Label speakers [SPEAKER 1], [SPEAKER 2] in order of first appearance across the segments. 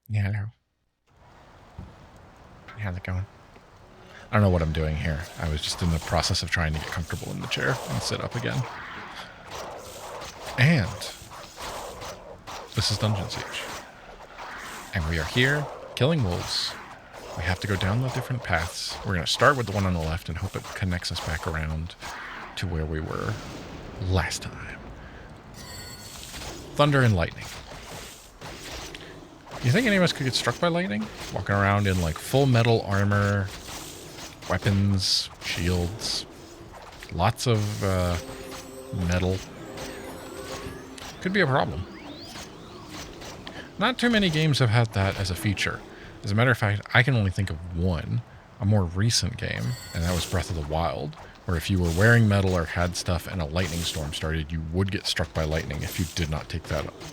[SPEAKER 1] Yeah, hello. How's it going? I don't know what I'm doing here. I was just in the process of trying to get comfortable in the chair and sit up again. And this is Dungeon Siege. And we are here killing wolves. We have to go down the different paths. We're going to start with the one on the left and hope it connects us back around to where we were last time. Thunder and lightning. You think any of us could get struck by lightning? Walking around in like full metal armor, weapons, shields, lots of metal. Could be a problem. Not too many games have had that as a feature. As a matter of fact, I can only think of one, a more recent game, and that was Breath of the Wild, where if you were wearing metal or had stuff and a lightning storm started, you would get struck by lightning if you did not take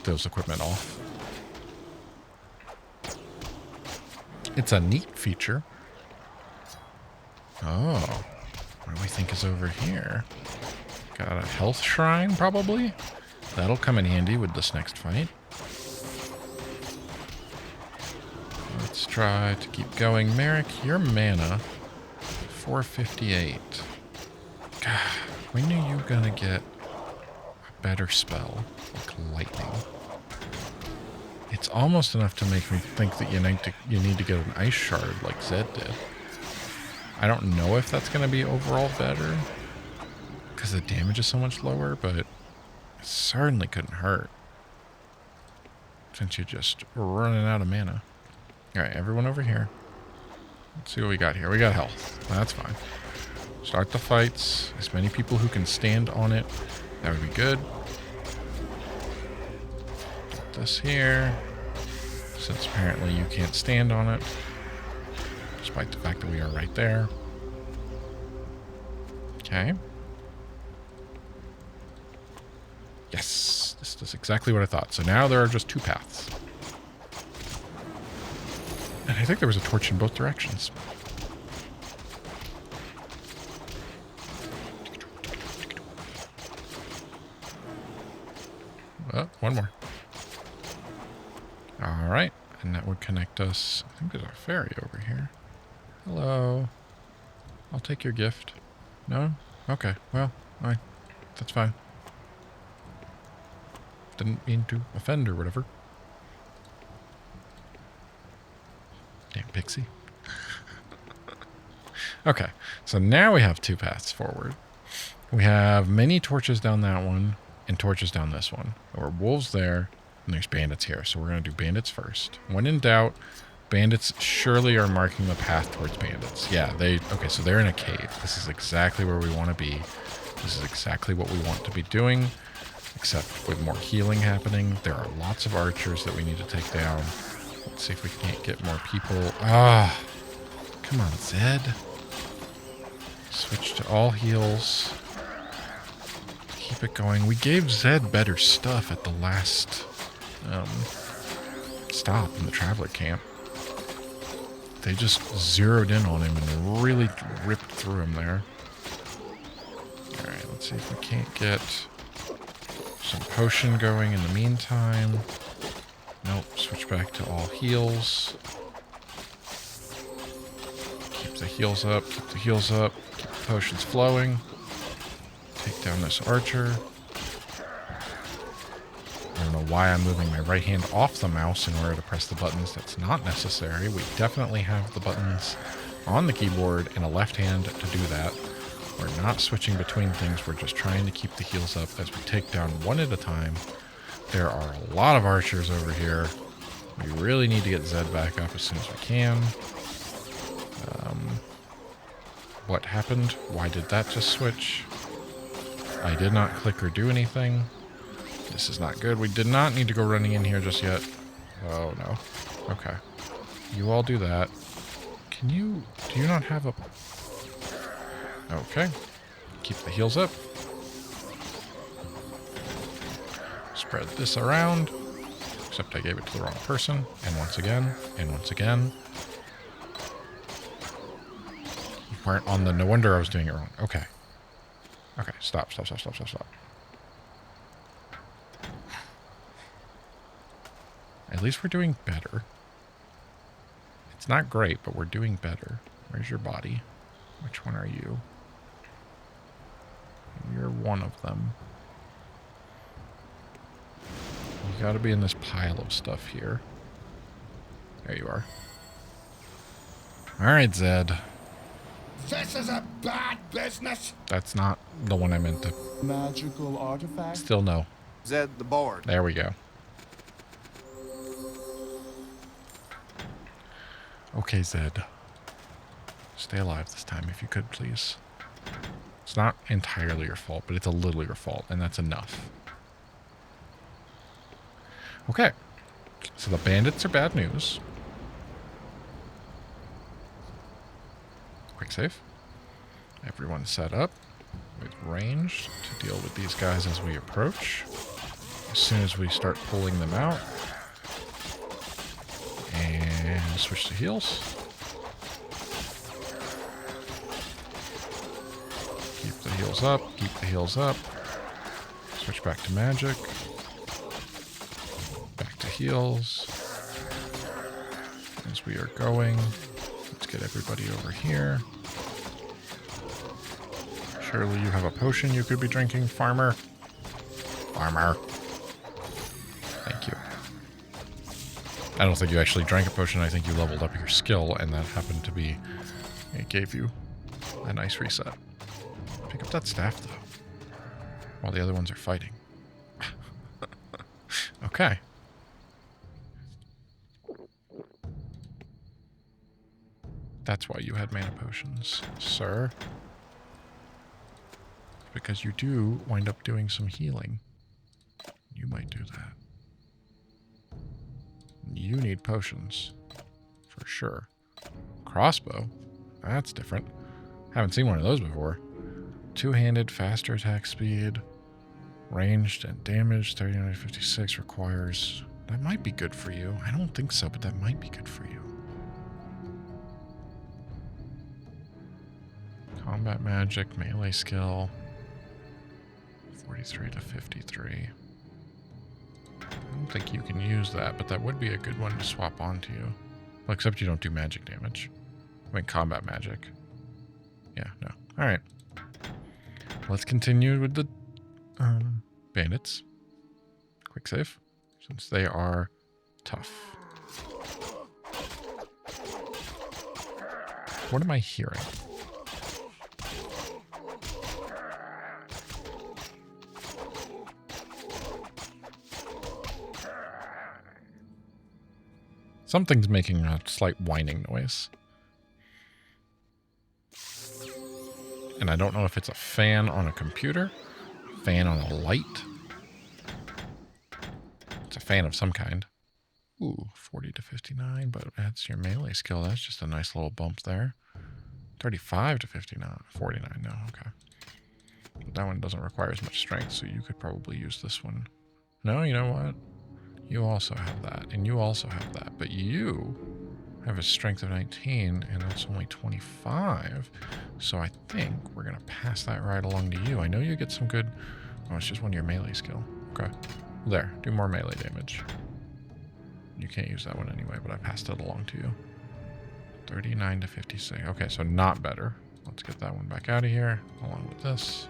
[SPEAKER 1] those equipment off. It's a neat feature. Oh, what do we think is over here? Got a health shrine, probably? That'll come in handy with this next fight. Let's try to keep going. Merrick, your mana, 458. God, when are you gonna get a better spell, like lightning? It's almost enough to make me think that you need to get an ice shard like Zed did. I don't know if that's going to be overall better, because the damage is so much lower, but it certainly couldn't hurt, since you're just running out of mana. Alright, everyone over here. Let's see what we got here. We got health. That's fine. Start the fights. As many people who can stand on it, that would be good. Put this here, since apparently you can't stand on it, despite the fact that we are right there. Okay. Yes, this is exactly what I thought. So now there are just two paths. And I think there was a torch in both directions. Oh, one more. Alright, and that would connect us. I think there's a fairy over here. Hello. I'll take your gift. No? Okay, well, alright. That's fine. Didn't mean to offend or whatever. Damn pixie. Okay, so now we have two paths forward. We have many torches down that one and torches down this one. There are wolves there and there's bandits here. So we're going to do bandits first. When in doubt, bandits surely are marking the path towards bandits. Yeah, okay, so they're in a cave. This is exactly where we want to be. This is exactly what we want to be doing, except with more healing happening. There are lots of archers that we need to take down. Let's see if we can't get more people. Ah, come on, Zed. Switch to all heals. Keep it going. We gave Zed better stuff at the last stop in the traveler camp. They just zeroed in on him and really ripped through him there. Alright, let's see if we can't get some potion going in the meantime. Nope, switch back to all heals. Keep the heals up, keep the heals up, keep the potions flowing. Take down this archer. I don't know why I'm moving my right hand off the mouse in order to press the buttons. That's not necessary. We definitely have the buttons on the keyboard and a left hand to do that. We're not switching between things. We're just trying to keep the heals up as we take down one at a time. There are a lot of archers over here. We really need to get Zed back up as soon as we can. What happened? Why did that just switch? I did not click or do anything. This is not good. We did not need to go running in here just yet. Oh, no. Okay. You all do that. Do you not have a... Okay. Keep the heals up. Spread this around. Except I gave it to the wrong person. And once again. And once again. You weren't on the... No wonder I was doing it wrong. Okay. Okay, stop. At least we're doing better. It's not great, but we're doing better. Where's your body? Which one are you? You're one of them. You gotta be in this pile of stuff here. There you are. Alright, Zed.
[SPEAKER 2] This is a bad business.
[SPEAKER 1] That's not the one I meant to.
[SPEAKER 2] Magical artifact?
[SPEAKER 1] Still no.
[SPEAKER 3] Zed, the board.
[SPEAKER 1] There we go. Okay, Zed. Stay alive this time, if you could, please. It's not entirely your fault, but it's a little your fault, and that's enough. Okay. So the bandits are bad news. Quick save. Everyone's set up with range to deal with these guys as we approach. As soon as we start pulling them out. And switch to heals. Keep the heals up, keep the heals up. Switch back to magic. Back to heals. As we are going, let's get everybody over here. Surely you have a potion you could be drinking, farmer. Farmer. Thank you. I don't think you actually drank a potion. I think you leveled up your skill, and that happened to be... It gave you a nice reset. Pick up that staff, though, while the other ones are fighting. Okay. That's why you had mana potions, sir. Because you do wind up doing some healing. You might do that. You need potions. For sure. Crossbow? That's different. Haven't seen one of those before. Two-handed, faster attack speed. Ranged and damage, 39 to 56 requires... That might be good for you. I don't think so, but that might be good for you. Combat magic, melee skill. 43 to 53. I don't think you can use that, but that would be a good one to swap onto you. Well, except you don't do magic damage. I mean, combat magic. Yeah, no. Alright. Let's continue with the bandits. Quick save, since they are tough. What am I hearing? Something's making a slight whining noise. And I don't know if it's a fan on a computer, a fan on a light. It's a fan of some kind. Ooh, 40 to 59, but that's your melee skill. That's just a nice little bump there. 35 to 59, 49, no, okay. But that one doesn't require as much strength, so you could probably use this one. No, you know what? You also have that, and you also have that, but you have a strength of 19, and that's only 25, so I think we're going to pass that right along to you. I know you get some good... Oh, it's just one of your melee skill. Okay. There, do more melee damage. You can't use that one anyway, but I passed it along to you. 39 to 56. Okay, so not better. Let's get that one back out of here, along with this.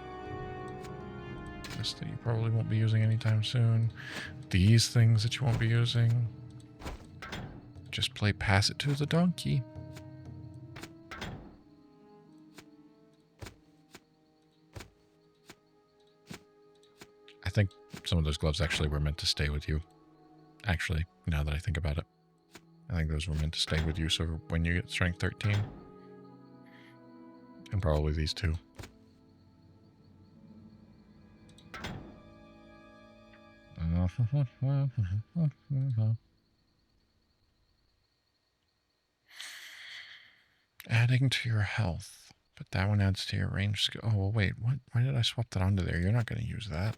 [SPEAKER 1] This that you probably won't be using anytime soon. These things that you won't be using. Just pass it to the donkey. I think some of those gloves actually were meant to stay with you. Actually, now that I think about it. I think those were meant to stay with you, so when you get strength 13. And probably these two. Adding to your health, but that one adds to your range skill. Oh, well, wait, what? Why did I swap that onto there? You're not going to use that.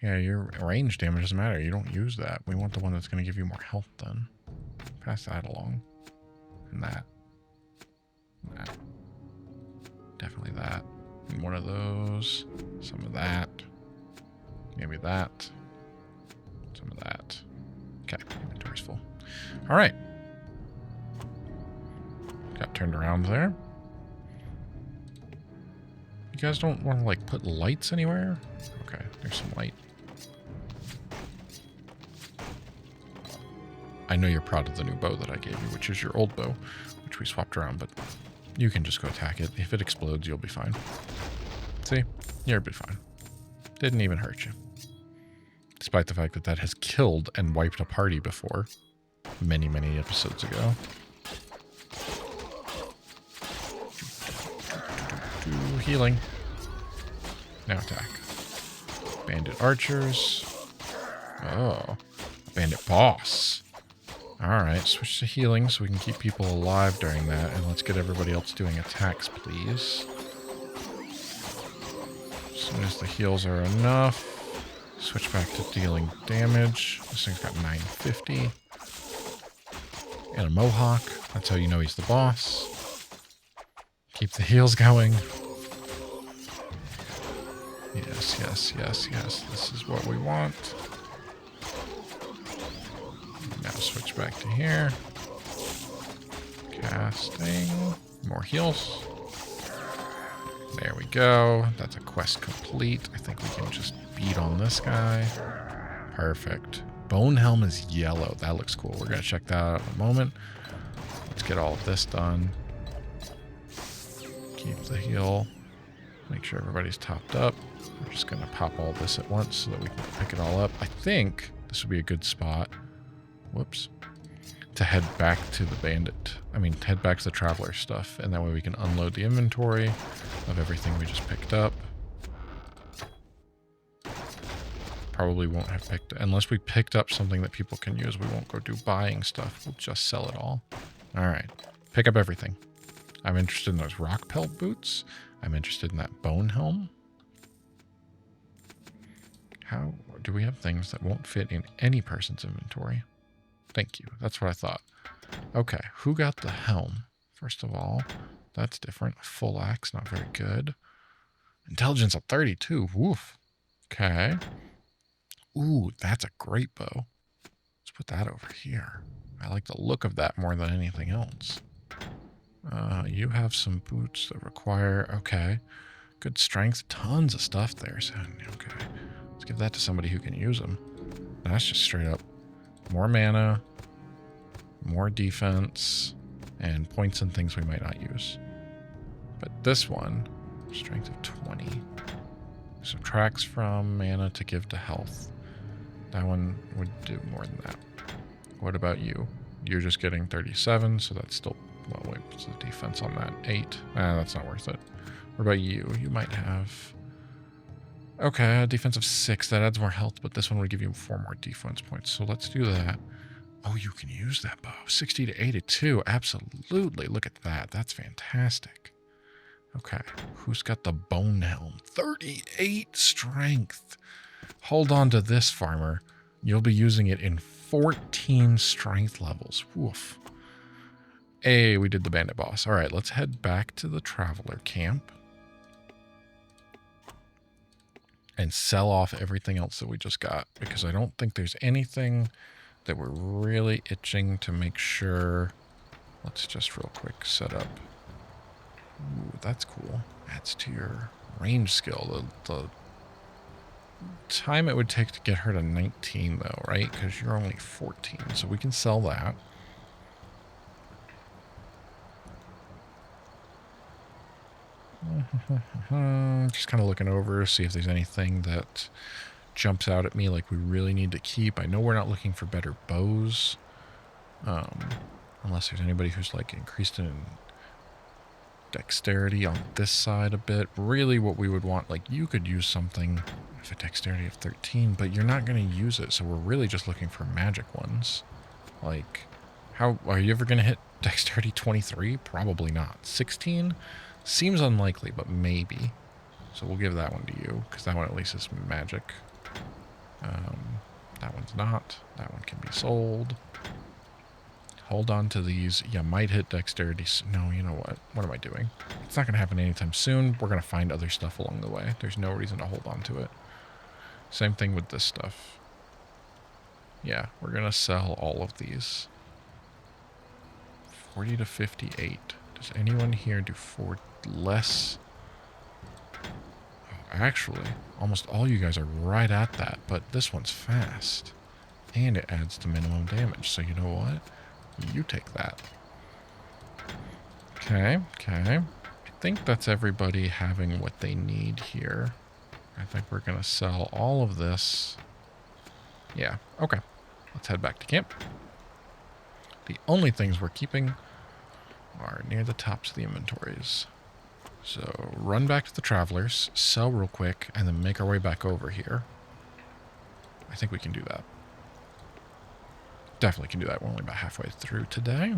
[SPEAKER 1] Yeah, your range damage doesn't matter. You don't use that. We want the one that's going to give you more health then. Pass that along. And that. And that. Definitely that. And one of those. Some of that. Maybe that. Some of that. Okay, inventory. inventory's full. All right. Got turned around there. You guys don't want to, like, put lights anywhere? Okay, there's some light. I know you're proud of the new bow that I gave you, which is your old bow, which we swapped around, but you can just go attack it. If it explodes, you'll be fine. See? You'll be fine. Didn't even hurt you. Despite the fact that that has killed and wiped a party before. Many, many episodes ago. Healing. Now attack. Bandit archers. Oh. Bandit boss. Alright, switch to healing so we can keep people alive during that. And let's get everybody else doing attacks, please. As soon as the heals are enough. Switch back to dealing damage. This thing's got 950. And a mohawk. That's how you know he's the boss. Keep the heals going. Yes, yes, yes, yes. This is what we want. Now switch back to here. Casting. More heals. There we go. That's a quest complete. I think we can just beat on this guy. Perfect. Bone helm is yellow. That looks cool. We're going to check that out in a moment. Let's get all of this done. Keep the heal. Make sure everybody's topped up. We're just going to pop all this at once so that we can pick it all up. I think this would be a good spot. Whoops. To head back to the bandit. Head back to the traveler stuff. And that way we can unload the inventory of everything we just picked up. Probably won't have picked... Unless we picked up something that people can use, we won't go do buying stuff. We'll just sell it all. Alright. Pick up everything. I'm interested in those rock pelt boots. I'm interested in that bone helm. How do we have things that won't fit in any person's inventory? Thank you. That's what I thought. Okay, who got the helm? First of all, that's different. Full axe, not very good. Intelligence of 32. Woof. Okay. Ooh, that's a great bow. Let's put that over here. I like the look of that more than anything else. You have some boots that require... Okay. Good strength. Tons of stuff there. So, okay. Let's give that to somebody who can use them. That's just straight up more mana, more defense, and points and things we might not use. But this one, strength of 20. Subtracts from mana to give to health. That one would do more than that. What about you? You're just getting 37, so that's still... Well, wait, what's the defense on that? 8. That's not worth it. What about you? You might have... Okay, a defense of 6. That adds more health, but this one would give you 4 more defense points. So let's do that. Oh, you can use that bow. 60 to 82. Absolutely. Look at that. That's fantastic. Okay. Who's got the bone helm? 38 strength. Hold on to this, farmer. You'll be using it in 14 strength levels. Woof. Hey, we did the bandit boss. All right, let's head back to the traveler camp. And sell off everything else that we just got. Because I don't think there's anything that we're really itching to make sure. Let's just real quick set up. Ooh, that's cool. Adds to your range skill. The time it would take to get her to 19 though, right? Because you're only 14. So we can sell that. Just kind of looking over, see if there's anything that jumps out at me like we really need to keep. I know we're not looking for better bows. Unless there's anybody who's like increased in dexterity on this side a bit. Really what we would want, like you could use something with a dexterity of 13, but you're not going to use it. So we're really just looking for magic ones. Like, how are you ever going to hit dexterity 23? Probably not. 16? Seems unlikely, but maybe. So we'll give that one to you, because that one at least is magic. That one's not. That one can be sold. Hold on to these. You might hit dexterity. No, you know what? What am I doing? It's not going to happen anytime soon. We're going to find other stuff along the way. There's no reason to hold on to it. Same thing with this stuff. Yeah, we're going to sell all of these. 40 to 58. Does anyone here do 4 less? Oh, actually, almost all you guys are right at that, but this one's fast. And it adds to minimum damage, so you know what? You take that. Okay, okay. I think that's everybody having what they need here. I think we're going to sell all of this. Yeah, okay. Let's head back to camp. The only things we're keeping are near the tops of the inventories. So run back to the travelers, sell real quick, and then make our way back over here. I think we can do that. Definitely can do that. We're only about halfway through today.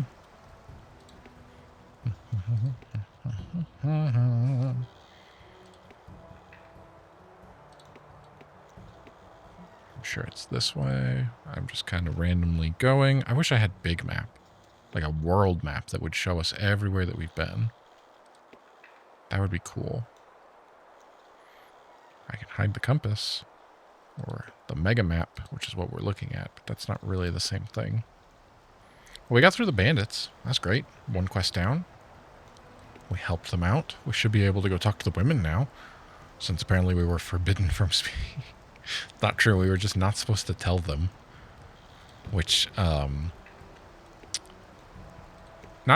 [SPEAKER 1] I'm sure it's this way. I'm just kind of randomly going. I wish I had big map. Like a world map that would show us everywhere that we've been. That would be cool. I can hide the compass. Or the mega map, which is what we're looking at. But that's not really the same thing. Well, we got through the bandits. That's great. 1 quest down. We helped them out. We should be able to go talk to the women now. Since apparently we were forbidden from speaking. Not true. We were just not supposed to tell them. Which, not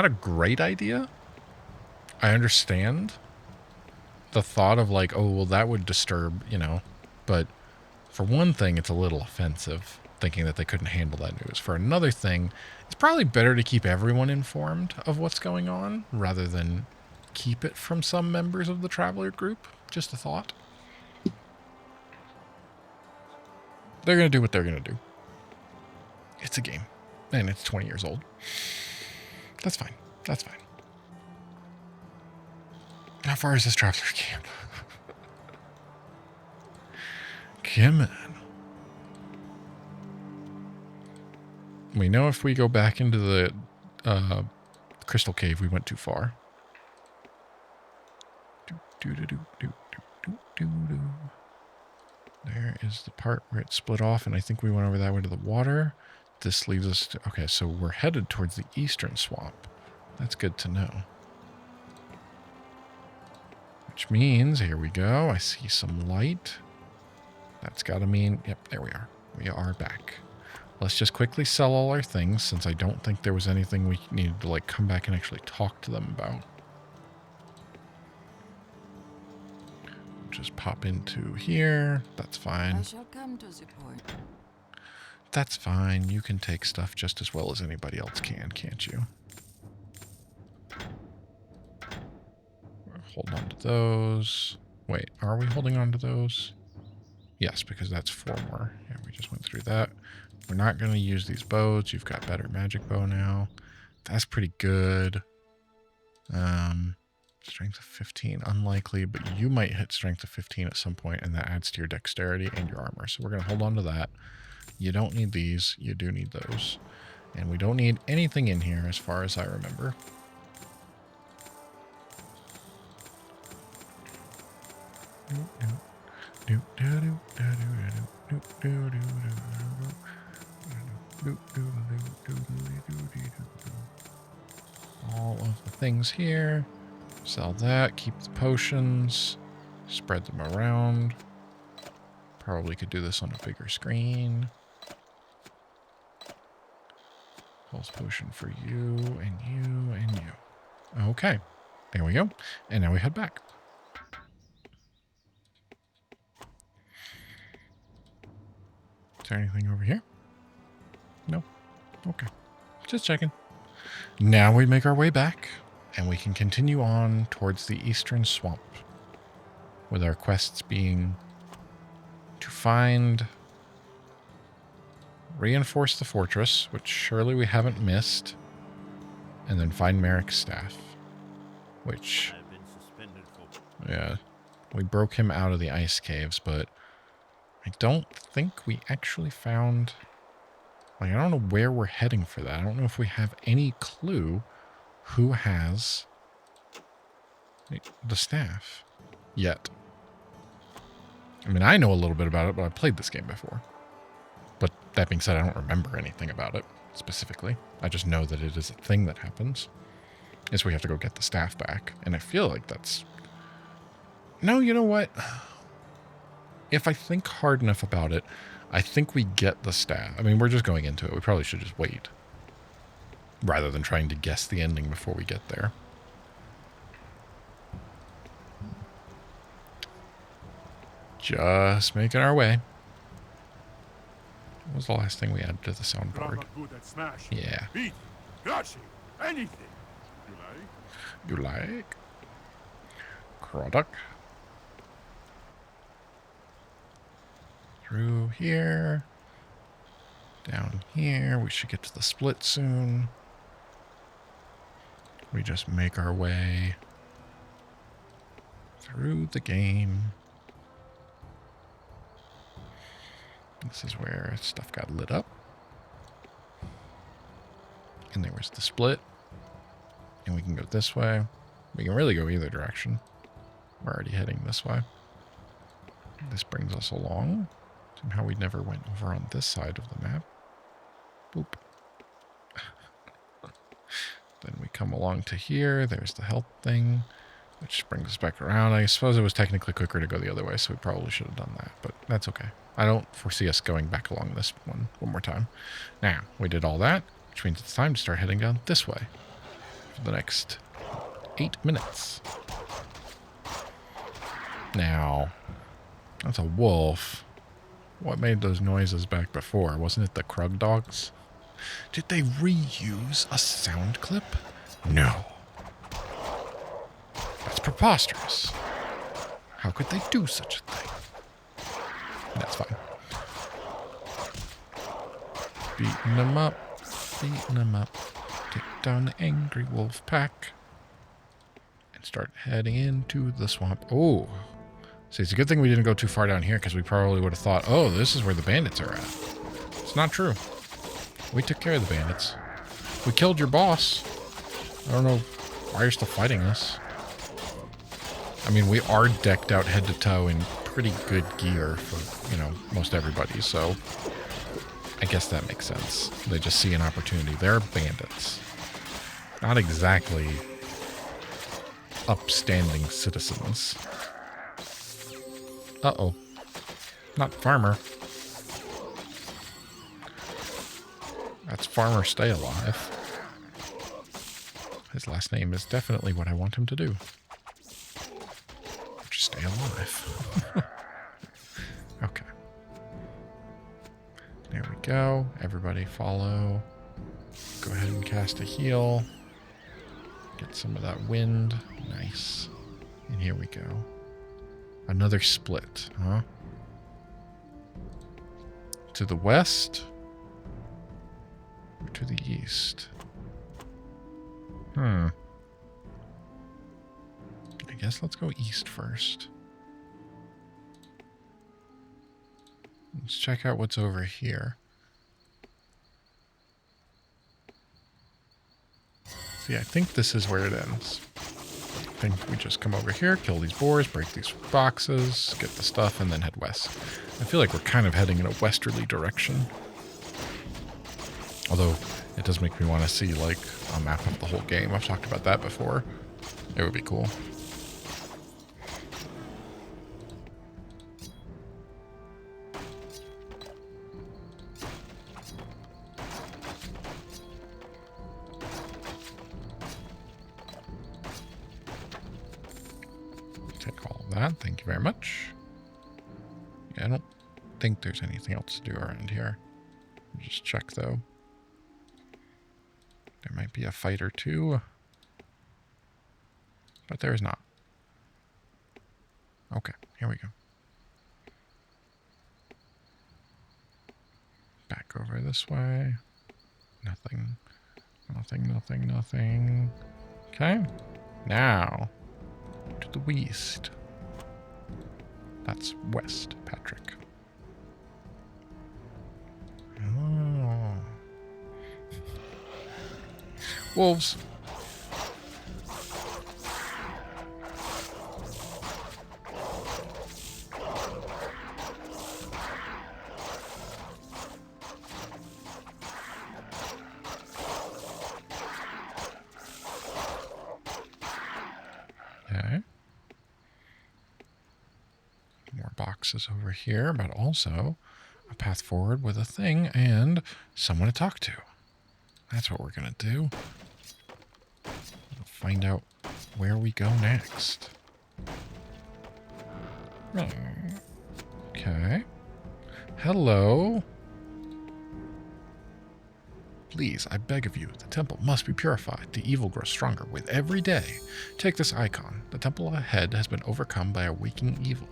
[SPEAKER 1] a great idea. I understand the thought of like, oh, well, that would disturb, you know. But for one thing, it's a little offensive, thinking that they couldn't handle that news. For another thing, it's probably better to keep everyone informed of what's going on, rather than keep it from some members of the traveler group. Just a thought. They're going to do what they're going to do. It's a game. And it's 20 years old. That's fine. That's fine. How far is this traveler camp? Come on. We know if we go back into the crystal cave, we went too far. There is the part where it split off, and I think we went over that way to the water. This leads us to... Okay, so we're headed towards the eastern swamp. That's good to know. Which means, here we go, I see some light. That's got to mean... Yep, there we are. We are back. Let's just quickly sell all our things, since I don't think there was anything we needed to, like, come back and actually talk to them about. Just pop into here. That's fine.
[SPEAKER 3] I shall come to support.
[SPEAKER 1] That's fine. You can take stuff just as well as anybody else can, can't you? Hold on to those. Wait, are we holding on to those? Yes, because that's 4 more. Yeah, we just went through that. We're not going to use these bows. You've got better magic bow now. That's pretty good. Strength of 15, unlikely, but you might hit strength of 15 at some point, and that adds to your dexterity and your armor. So we're going to hold on to that. You don't need these. You do need those. And we don't need anything in here as far as I remember. All of the things here. Sell that. Keep the potions. Spread them around. Probably could do this on a bigger screen. Pulse potion for you, and you, and you. Okay. There we go. And now we head back. Is there anything over here? No. Okay. Just checking. Now we make our way back, and we can continue on towards the eastern swamp, with our quests being to find, reinforce the fortress, which surely we haven't missed, and then find Merrick's staff, which, yeah, we broke him out of the ice caves, but I don't think we actually found, like, I don't know where we're heading for that. I don't know if we have any clue who has the staff yet. I mean, I know a little bit about it, but I played this game before. But that being said, I don't remember anything about it specifically. I just know that it is a thing that happens. Is we have to go get the staff back. And I feel like that's... No, you know what? If I think hard enough about it, I think we get the staff. I mean, we're just going into it. We probably should just wait. Rather than trying to guess the ending before we get there. Just making our way. What was the last thing we added to the soundboard? Yeah.
[SPEAKER 3] Beat, crashing, anything. You like?
[SPEAKER 1] You like? Crawduck. Through here. Down here. We should get to the split soon. We just make our way through the game. This is where stuff got lit up. And there was the split. And we can go this way. We can really go either direction. We're already heading this way. This brings us along. Somehow we never went over on this side of the map. Boop. Then we come along to here. There's the health thing, which brings us back around. I suppose it was technically quicker to go the other way, so we probably should have done that, but that's okay. I don't foresee us going back along this one more time. Now, we did all that, which means it's time to start heading down this way for the next 8 minutes. Now, that's a wolf. What made those noises back before? Wasn't it the Krug dogs? Did they reuse a sound clip? No. That's preposterous. How could they do such a thing? That's fine. Beating them up. Beating them up. Take down the angry wolf pack. And start heading into the swamp. Oh. See, it's a good thing we didn't go too far down here because we probably would have thought, oh, this is where the bandits are at. It's not true. We took care of the bandits. We killed your boss. I don't know why you're still fighting us. I mean, we are decked out head to toe in pretty good gear for, you know, most everybody, so I guess that makes sense. They just see an opportunity. They're bandits. Not exactly upstanding citizens. Uh-oh. Not Farmer. That's Farmer Stay Alive. His last name is definitely what I want him to do. Just stay alive. Okay. There we go. Everybody follow. Go ahead and cast a heal. Get some of that wind. Nice. And here we go. Another split, huh? To the west? Or to the east? I guess let's go east first. Let's check out what's over here. See, I think this is where it ends. I think we just come over here, kill these boars, break these boxes, get the stuff, and then head west. I feel like we're kind of heading in a westerly direction. Although, it does make me want to see, like, a map of the whole game. I've talked about that before. It would be cool. Take all of that. Thank you very much. Yeah, I don't think there's anything else to do around here. Just check, though. There might be a fight or two. But there is not. Okay, here we go. Back over this way. Nothing. Nothing, nothing, nothing. Okay. Now, to the west. That's west, Patrick. Oh. Wolves. boxes over here, but also a path forward with a thing and someone to talk to. That's what we're going to do. We'll find out where we go next. Okay. Hello. Please, I beg of you, the temple must be purified. The evil grows stronger with every day. Take this icon. The temple ahead has been overcome by a waking evil.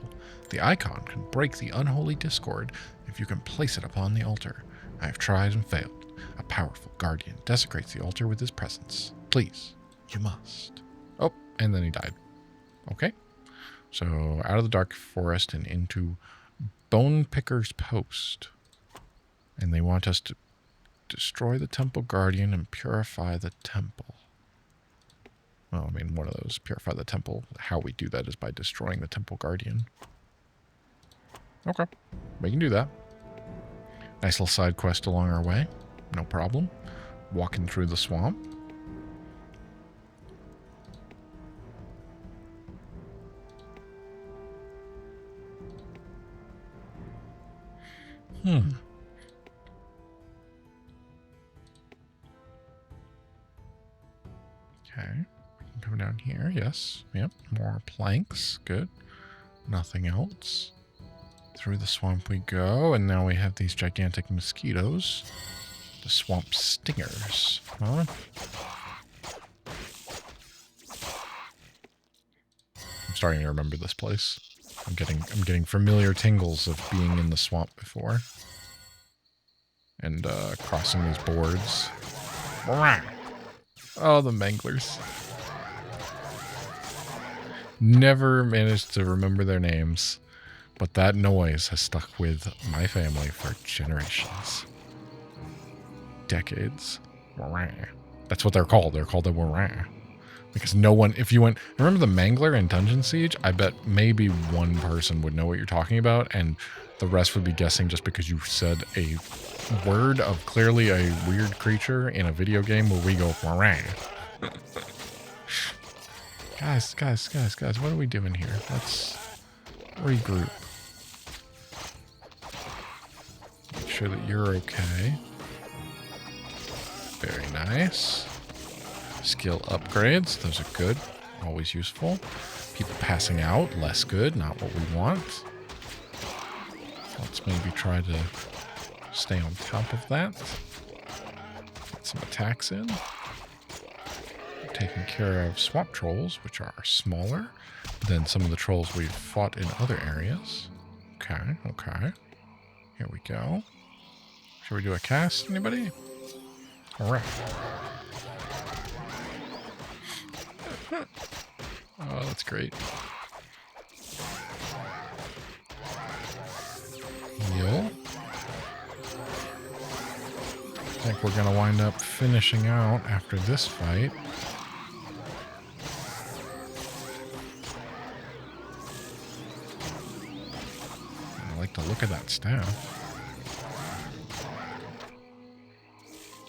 [SPEAKER 1] The icon can break the unholy discord if you can place it upon the altar. I have tried and failed. A powerful guardian desecrates the altar with his presence. Please, you must. Oh, and then he died. Okay. So out of the dark forest and into Bone Picker's Post. And they want us to destroy the temple guardian and purify the temple. Well, I mean, one of those, purify the temple. How we do that is by destroying the temple guardian. Okay, we can do that. Nice little side quest along our way. No problem. Walking through the swamp. Okay, we can come down here. Yes. Yep. More planks. Good. Nothing else. Through the swamp we go, and now we have these gigantic mosquitoes. The swamp stingers. Huh? I'm starting to remember this place. I'm getting familiar tingles of being in the swamp before. And crossing these boards. Oh, the manglers. Never managed to remember their names, but that noise has stuck with my family for generations. Decades. That's what they're called. They're called a because no one, if you went, remember the mangler in Dungeon Siege? I bet maybe one person would know what you're talking about, and the rest would be guessing just because you said a word of clearly a weird creature in a video game where we go, Guys, what are we doing here? Let's regroup. Make sure that you're okay. Very nice. Skill upgrades, those are good. Always useful. People passing out, less good, not what we want. Let's maybe try to stay on top of that. Get some attacks in. Taking care of swamp trolls, which are smaller than some of the trolls we've fought in other areas. Okay. Here we go. Should we do a cast? Anybody? All right. Oh, that's great. Heal. I think we're going to wind up finishing out after this fight. I like the look of that staff.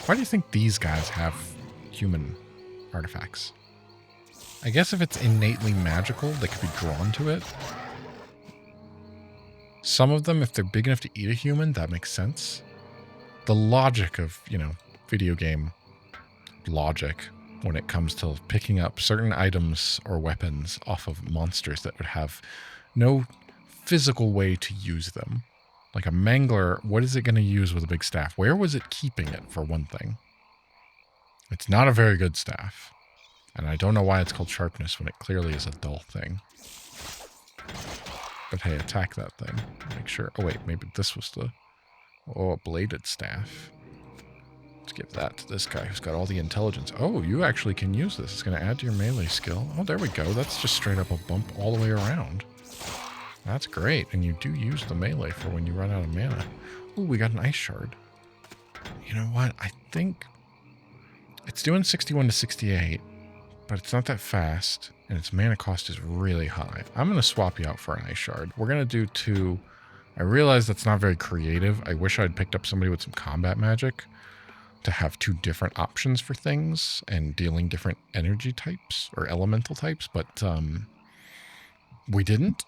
[SPEAKER 1] Why do you think these guys have human artifacts? I guess if it's innately magical, they could be drawn to it. Some of them, if they're big enough to eat a human, that makes sense. The logic of, video game logic when it comes to picking up certain items or weapons off of monsters that would have no physical way to use them. Like a mangler, what is it going to use with a big staff? Where was it keeping it, for one thing? It's not a very good staff. And I don't know why it's called sharpness when it clearly is a dull thing. But hey, attack that thing. Make sure. Oh wait, maybe this was the... Oh, a bladed staff. Let's give that to this guy who's got all the intelligence. Oh, you actually can use this. It's going to add to your melee skill. Oh, there we go. That's just straight up a bump all the way around. That's great. And you do use the melee for when you run out of mana. Ooh, we got an ice shard. You know what? I think it's doing 61 to 68. But it's not that fast, and its mana cost is really high. I'm going to swap you out for an ice shard. We're going to do 2. I realize that's not very creative. I wish I'd picked up somebody with some combat magic to have 2 different options for things and dealing different energy types or elemental types, but we didn't.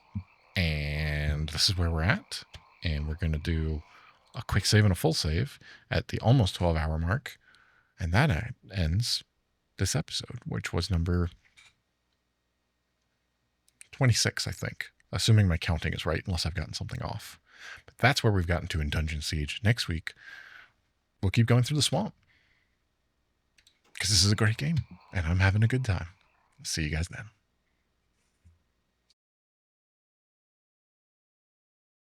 [SPEAKER 1] And And this is where we're at. And we're going to do a quick save and a full save at the almost 12-hour mark. And that ends this episode, which was number 26, I think. Assuming my counting is right, unless I've gotten something off. But that's where we've gotten to in Dungeon Siege. Next week, we'll keep going through the swamp. Because this is a great game, and I'm having a good time. See you guys then.